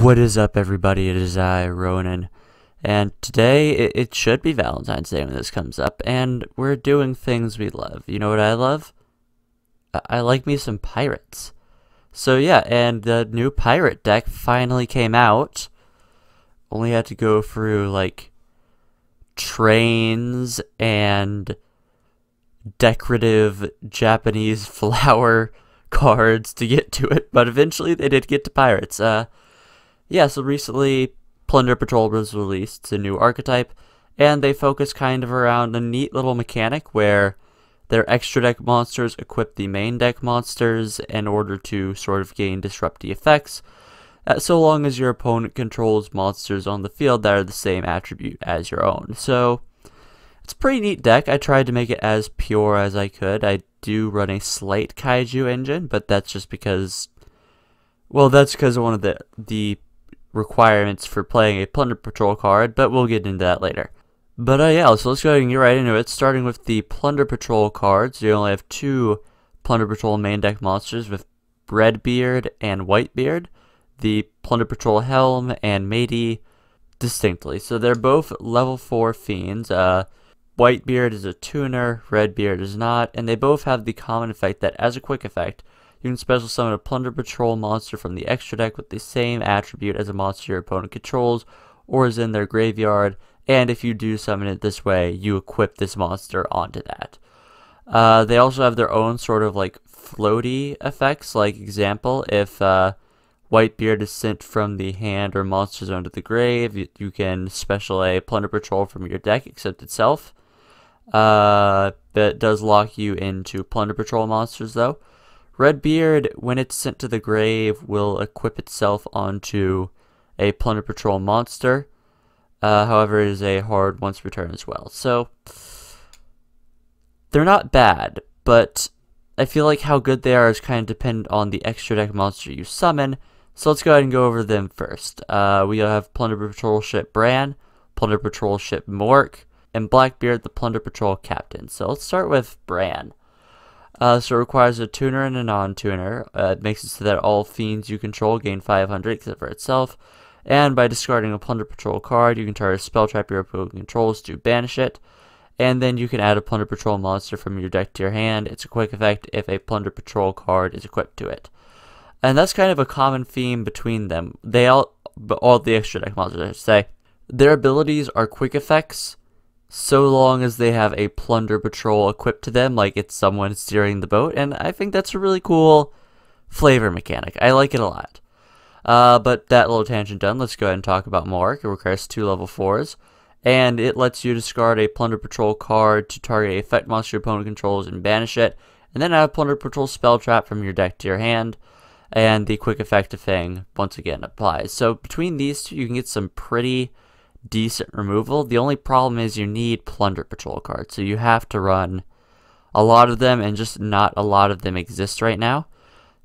What is up, everybody? It is I, Ronin, and today it should be Valentine's Day when this comes up, and we're doing things we love. You know what I love? I like me some pirates. So yeah, and the new pirate deck finally came out. Only had to go through, like, trains and decorative Japanese flower cards to get to it, but eventually they did get to pirates. Yeah, so recently Plunder Patrol was released. It's a new archetype, and they focus kind of around a neat little mechanic where their extra deck monsters equip the main deck monsters in order to sort of gain disruptive effects, so long as your opponent controls monsters on the field that are the same attribute as your own. So it's a pretty neat deck. I tried to make it as pure as I could. I do run a slight kaiju engine, but that's just because, well, that's because of one of the requirements for playing a Plunder Patrol card, but we'll get into that later. But yeah, so let's go ahead and get right into it, starting with the Plunder Patrol cards. You only have two Plunder Patrol main deck monsters with Blackbeard and Whitebeard, the Plunder Patrol Helm and Matey distinctly. So they're both level 4 fiends. Whitebeard is a tuner, Redbeard is not, and they both have the common effect that, as a quick effect, you can special summon a Plunder Patrol monster from the extra deck with the same attribute as a monster your opponent controls or is in their graveyard, and if you do summon it this way, you equip this monster onto that. They also have their own sort of like floaty effects, like example, if Whitebeard is sent from the hand or monster zone to the grave, you can special a Plunder Patrol from your deck except itself. That does lock you into Plunder Patrol monsters though. Redbeard, when it's sent to the grave, will equip itself onto a Plunder Patrol monster. However, it is a hard once per turn as well. So, they're not bad, but I feel like how good they are is kind of dependent on the extra deck monster you summon. So let's go ahead and go over them first. We have Plunder Patrol ship Bran, Plunder Patrol ship Mork, and Blackbeard, the Plunder Patrol captain. So let's start with Bran. So it requires a tuner and a non-tuner. It makes it so that all fiends you control gain 500 except for itself. And by discarding a Plunder Patrol card, you can target a spell trap your opponent controls to banish it. And then you can add a Plunder Patrol monster from your deck to your hand. It's a quick effect if a Plunder Patrol card is equipped to it. And that's kind of a common theme between them. All the extra deck monsters, I should say. Their abilities are quick effects, so long as they have a Plunder Patrol equipped to them, like it's someone steering the boat, and I think that's a really cool flavor mechanic. I like it a lot. But that little tangent done, let's go ahead and talk about Mork. It requires 2 level 4s, and it lets you discard a Plunder Patrol card to target a effect monster your opponent controls and banish it, and then add a Plunder Patrol spell trap from your deck to your hand, and the quick effect thing, once again, applies. So between these two, you can get some pretty decent removal. The only problem is you need Plunder Patrol cards, so you have to run a lot of them, and just not a lot of them exist right now.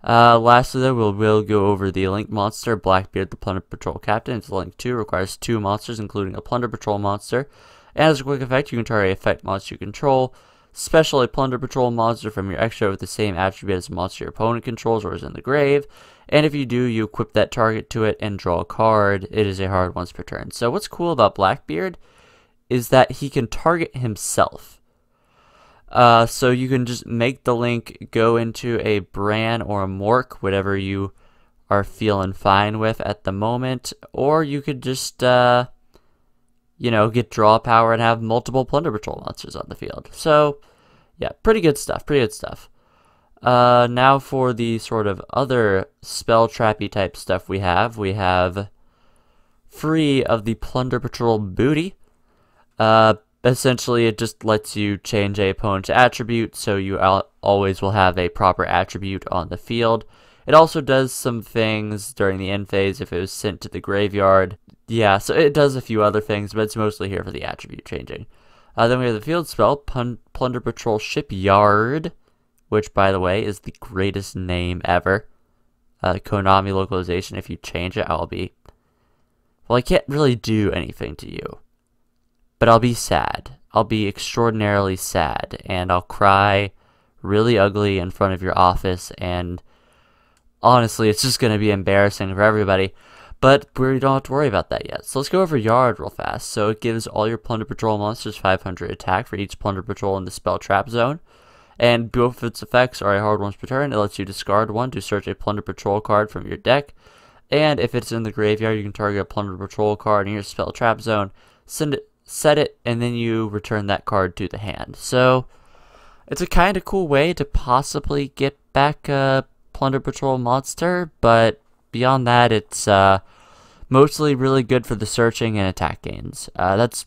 Lastly though, we'll go over the Link monster, Blackbeard the Plunder Patrol captain. It's Link 2, requires 2 monsters including a Plunder Patrol monster, and as a quick effect you can target a effect monster you control, special a Plunder Patrol monster from your extra with the same attribute as a monster your opponent controls or is in the grave, and if you do, you equip that target to it and draw a card. It is a hard once per turn. So what's cool about Blackbeard is that he can target himself. So you can just make the Link go into a Bran or a Mork, whatever you are feeling fine with at the moment, or you could just, you know, get draw power and have multiple Plunder Patrol monsters on the field. So, yeah, pretty good stuff, pretty good stuff. Now for the sort of other spell trappy type stuff we have free of the Plunder Patrol booty. Essentially, it just lets you change a opponent's attribute, so you always will have a proper attribute on the field. It also does some things during the end phase if it was sent to the graveyard. Yeah, so it does a few other things, but it's mostly here for the attribute changing. Then we have the field spell, Plunder Patrol Shipyard, which, by the way, is the greatest name ever. Konami localization, if you change it, I'll be... Well, I can't really do anything to you. But I'll be sad. I'll be extraordinarily sad, and I'll cry really ugly in front of your office, and honestly, it's just going to be embarrassing for everybody. But we don't have to worry about that yet. So let's go over Yard real fast. So it gives all your Plunder Patrol monsters 500 attack for each Plunder Patrol in the spell trap zone. And both of its effects are a hard once per turn. It lets you discard one to search a Plunder Patrol card from your deck. And if it's in the graveyard, you can target a Plunder Patrol card in your spell trap zone, set it, and then you return that card to the hand. So it's a kind of cool way to possibly get back a Plunder Patrol monster, but beyond that, it's mostly really good for the searching and attack gains. That's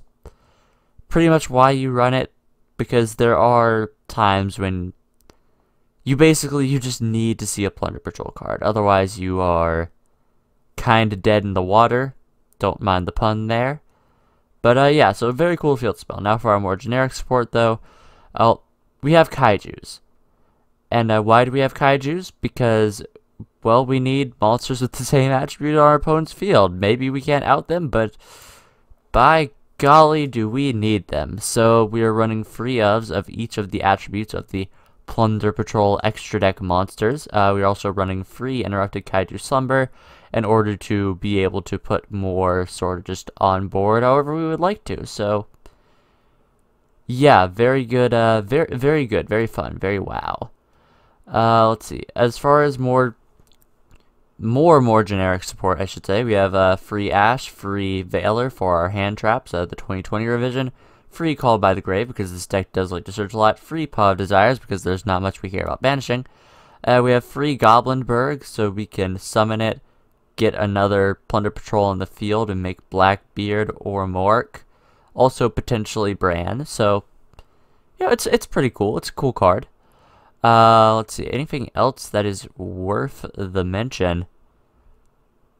pretty much why you run it, because there are times when you just need to see a Plunder Patrol card. Otherwise, you are kind of dead in the water. Don't mind the pun there. But yeah, so a very cool field spell. Now for our more generic support, though, we have Kaijus. And why do we have Kaijus? Because, well, we need monsters with the same attribute on our opponent's field. Maybe we can't out them, but by golly, do we need them. So we are running free of each of the attributes of the Plunder Patrol extra deck monsters. We are also running free Interrupted Kaiju Slumber in order to be able to put more sort of just on board however we would like to. So yeah, very good, very good, very fun, very wow. Let's see, as far as more generic support, I should say, we have free Ash, free Veiler for our hand traps, the 2020 revision, free Called by the Grave because this deck does like to search a lot, free Paw of Desires because there's not much we care about banishing. We have free Goblinberg so we can summon it, get another Plunder Patrol in the field, and make Blackbeard or Mork. Also potentially Bran. So yeah, it's pretty cool. It's a cool card. Let's see, anything else that is worth the mention?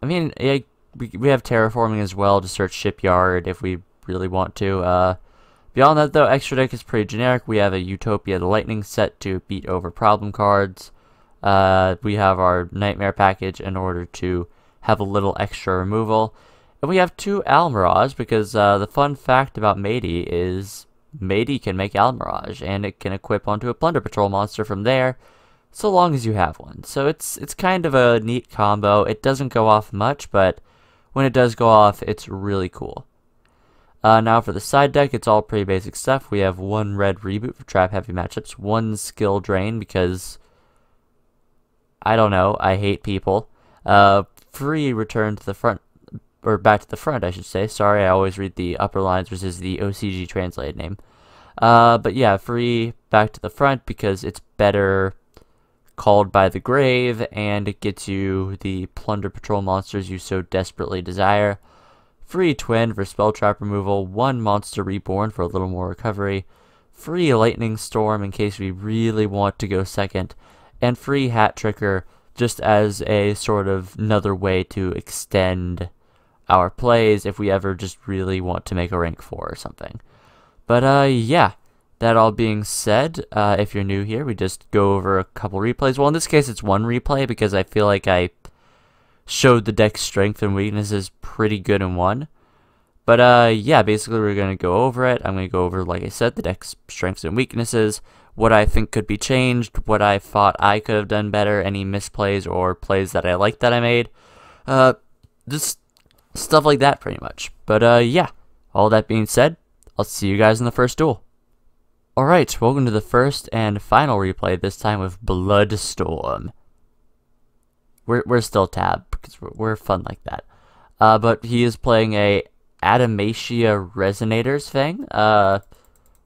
I mean, yeah, we have terraforming as well to search Shipyard if we really want to. Beyond that, though, extra deck is pretty generic. We have a Utopia the Lightning set to beat over problem cards. We have our Nightmare package in order to have a little extra removal. And we have 2 Almirage because the fun fact about Matey is Matey can make Almirage, and it can equip onto a Plunder Patrol monster from there, so long as you have one. So it's kind of a neat combo. It doesn't go off much, but when it does go off, it's really cool. Now for the side deck, it's all pretty basic stuff. We have 1 red reboot for trap heavy matchups, 1 skill drain because, I don't know, I hate people. Free return to the front, or back to the front, I should say. Sorry, I always read the upper lines versus the OCG translated name. But yeah, free back to the front because it's better Called by the Grave, and it gets you the Plunder Patrol monsters you so desperately desire. Free Twin for spell trap removal, 1 Monster Reborn for a little more recovery. Free Lightning Storm in case we really want to go second. And free Hat Tricker just as a sort of another way to extend our plays if we ever just really want to make a rank 4 or something. But yeah, that all being said, if you're new here, we just go over a couple replays. Well, in this case, it's 1 replay because I feel like I showed the deck's strength and weaknesses pretty good in 1. But yeah, basically we're going to go over it. I'm going to go over, like I said, the deck's strengths and weaknesses, what I think could be changed, what I thought I could have done better, any misplays or plays that I liked that I made. Just stuff like that, pretty much. But yeah, all that being said, I'll see you guys in the first duel. Alright, welcome to the first and final replay, this time with Bloodstorm. We're still Tab, because we're fun like that. But he is playing a Adamantia Resonators thing.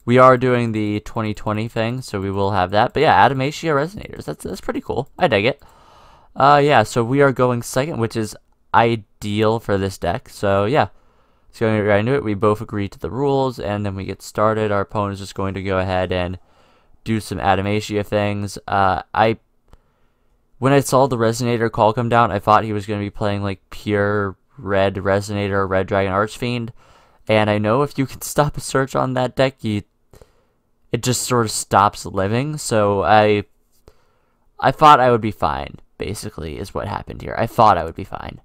We are doing the 2020 thing, so we will have that. But yeah, Adamantia Resonators, that's pretty cool. I dig it. Yeah, so we are going second, which is ideal for this deck. So yeah, let's go right into it. We both agree to the rules, and then we get started. Our opponent is just going to go ahead and do some Adamantia things. When I saw the Resonator call come down, I thought he was going to be playing like pure red Resonator, Red Dragon Archfiend. And I know if you can stop a search on that deck, it just sort of stops living. So I thought I would be fine, basically, is what happened here. I thought I would be fine.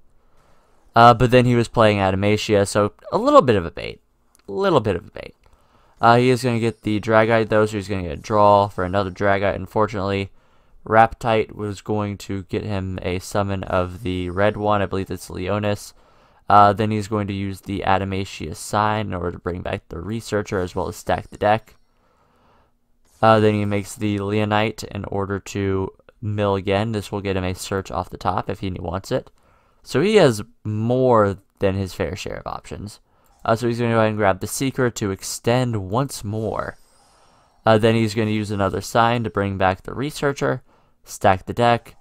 But then he was playing Adamantia, so a little bit of a bait. A little bit of a bait. He is going to get the Dragite, though, so he's going to get a draw for another Dragite. Unfortunately, Raptite was going to get him a summon of the red one. I believe it's Leonis. Then he's going to use the Adamantia sign in order to bring back the researcher as well as stack the deck. Then he makes the Leonite in order to mill again. This will get him a search off the top if he wants it. So he has more than his fair share of options. So he's going to go ahead and grab the Seeker to extend once more. Then he's going to use another sign to bring back the Researcher, stack the deck.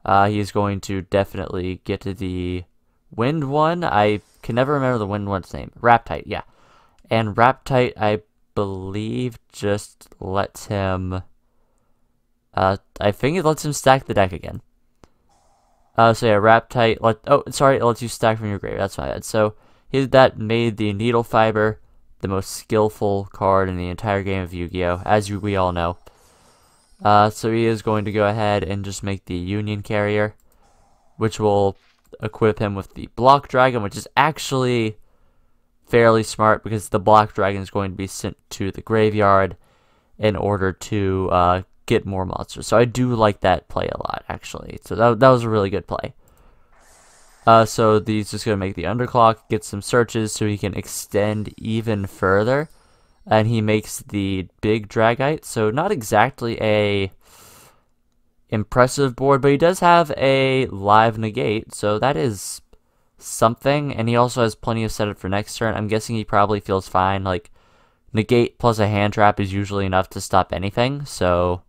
He's going to definitely get to the Wind one. I can never remember the Wind one's name. Raptite, yeah. And Raptite, I believe, just lets him... I think it lets him stack the deck again. So yeah, Raptite, it lets you stack from your grave, that's my bad. So, that made the Needle Fiber the most skillful card in the entire game of Yu-Gi-Oh!, as we all know. So he is going to go ahead and just make the Union Carrier, which will equip him with the Block Dragon, which is actually fairly smart, because the Block Dragon is going to be sent to the graveyard in order to get more monsters. So I do like that play a lot, actually. So that was a really good play. So he's just going to make the Underclock, get some searches so he can extend even further. And he makes the big Dragite, so not exactly a impressive board, but he does have a live negate, so that is something. And he also has plenty of setup for next turn. I'm guessing he probably feels fine. Like, negate plus a hand trap is usually enough to stop anything, so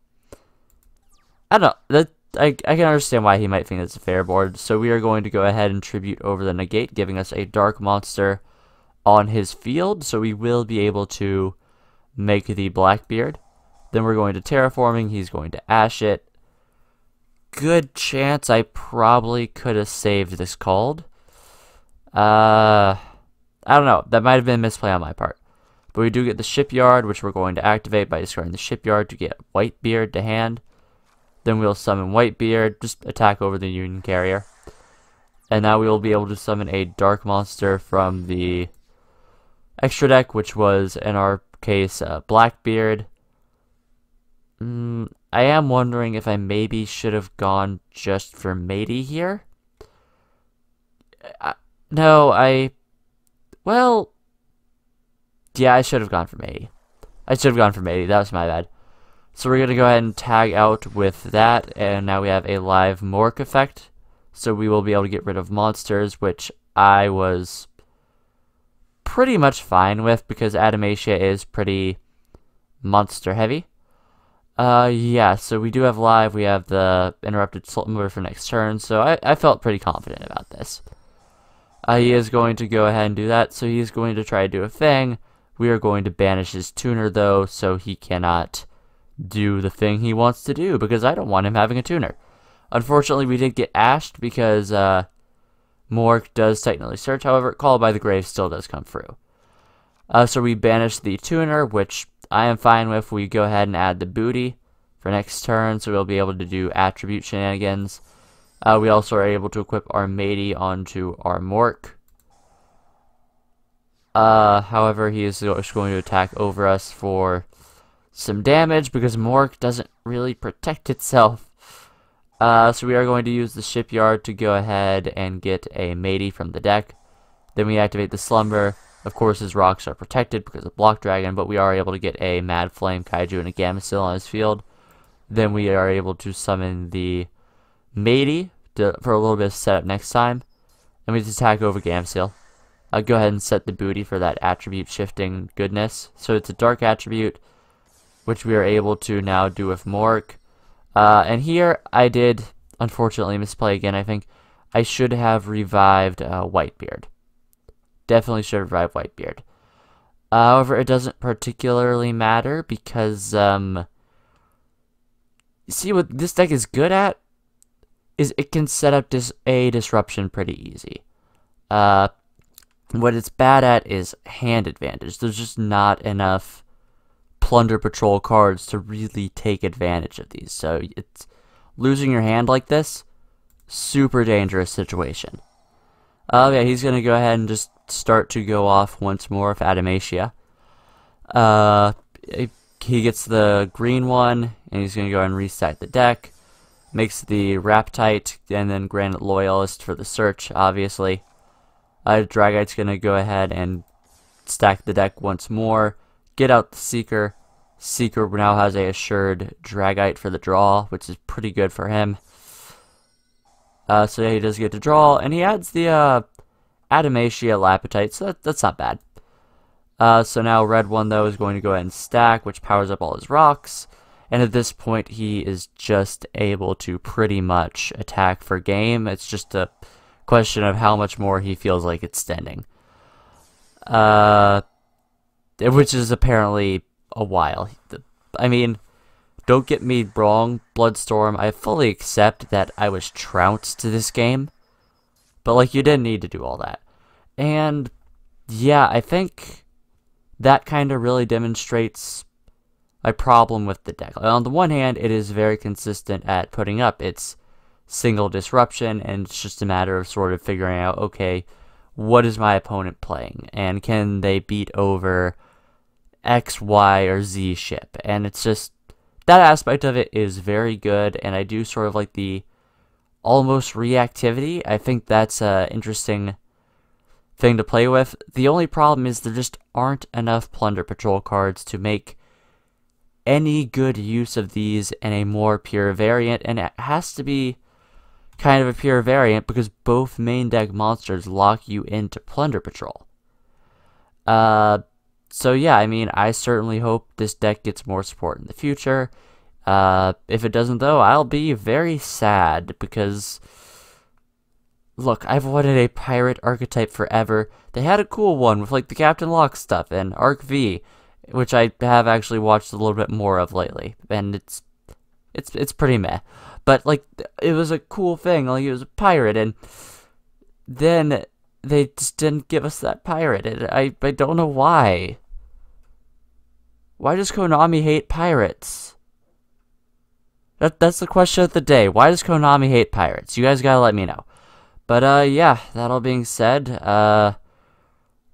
I don't know. I can understand why he might think it's a fair board. So we are going to go ahead and tribute over the negate, giving us a dark monster on his field. So we will be able to make the Blackbeard. Then we're going to terraforming. He's going to ash it. Good chance I probably could have saved this called. I don't know. That might have been a misplay on my part. But we do get the Shipyard, which we're going to activate by discarding the Shipyard to get Whitebeard to hand. Then we'll summon Whitebeard, just attack over the Union Carrier. And now we will be able to summon a dark monster from the extra deck, which was, in our case, Blackbeard. I am wondering if I maybe should have gone just for Matey here. Well, yeah, I should have gone for Matey. That was my bad. So we're going to go ahead and tag out with that, and now we have a live Mork effect. So we will be able to get rid of monsters, which I was pretty much fine with, because Adamantia is pretty monster heavy. Yeah, so we do have live, we have the interrupted slumber for next turn, so I felt pretty confident about this. He is going to go ahead and do that, so he's going to try to do a thing. We are going to banish his tuner, though, so he cannot do the thing he wants to do, because I don't want him having a tuner. Unfortunately, we did get ashed, because Mork does technically search. However, Call by the Grave still does come through. So we banish the tuner, which I am fine with. We go ahead and add the booty for next turn, so we'll be able to do attribute shenanigans. We also are able to equip our Matey onto our Mork. However, he is just going to attack over us for some damage, because Mork doesn't really protect itself. So we are going to use the Shipyard to go ahead and get a Matey from the deck. Then we activate the Slumber. Of course, his rocks are protected because of Block Dragon, but we are able to get a Mad Flame Kaiju and a Gamecill on his field. Then we are able to summon the Matey for a little bit of setup next time. And we just attack over Gamecill. I'll go ahead and set the booty for that attribute shifting goodness. So it's a dark attribute, which we are able to now do with Mork. And here I did, unfortunately, misplay again. I think I should have revived Whitebeard. Definitely should have revived Whitebeard. However, it doesn't particularly matter, because see what this deck is good at is it can set up a disruption pretty easy. What it's bad at is hand advantage. There's just not enough Plunder Patrol cards to really take advantage of these. So it's losing your hand like this, super dangerous situation. Yeah, he's going to go ahead and just start to go off once more with Adamantia. He gets the green one, and he's going to go ahead and reset the deck. Makes the Raptite, and then Granite Loyalist for the search, obviously. Dragite's going to go ahead and stack the deck once more, get out the Seeker. Seeker now has a assured Dragite for the draw, which is pretty good for him. So yeah, he does get to draw, and he adds the Adamantia Lapitite, so that's not bad. So now red one, though, is going to go ahead and stack, which powers up all his rocks. And at this point, he is just able to pretty much attack for game. It's just a question of how much more he feels like extending. Which is apparently a while. I mean, don't get me wrong, Bloodstorm, I fully accept that I was trounced to this game. But, like, you didn't need to do all that. And, yeah, I think that kind of really demonstrates a problem with the deck. On the one hand, it is very consistent at putting up its single disruption, and it's just a matter of sort of figuring out, okay, what is my opponent playing, and can they beat over X, Y, or Z ship? And it's just, that aspect of it is very good, and I do sort of like the almost reactivity. I think that's an interesting thing to play with. The only problem is there just aren't enough Plunder Patrol cards to make any good use of these in a more pure variant, and it has to be kind of a pure variant because both main deck monsters lock you into Plunder Patrol. So yeah, I mean, I certainly hope this deck gets more support in the future. If it doesn't, though, I'll be very sad because, look, I've wanted a pirate archetype forever. They had a cool one with, like, the Captain Lock stuff and Arc V, which I have actually watched a little bit more of lately, and it's pretty meh. But, like, it was a cool thing, like, it was a pirate, and then they just didn't give us that pirate, and I don't know why. Why does Konami hate pirates? That's the question of the day. Why does Konami hate pirates? You guys gotta let me know. But, yeah, that all being said,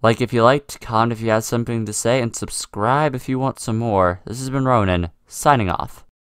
like if you liked, comment if you had something to say, and subscribe if you want some more. This has been Ronin, signing off.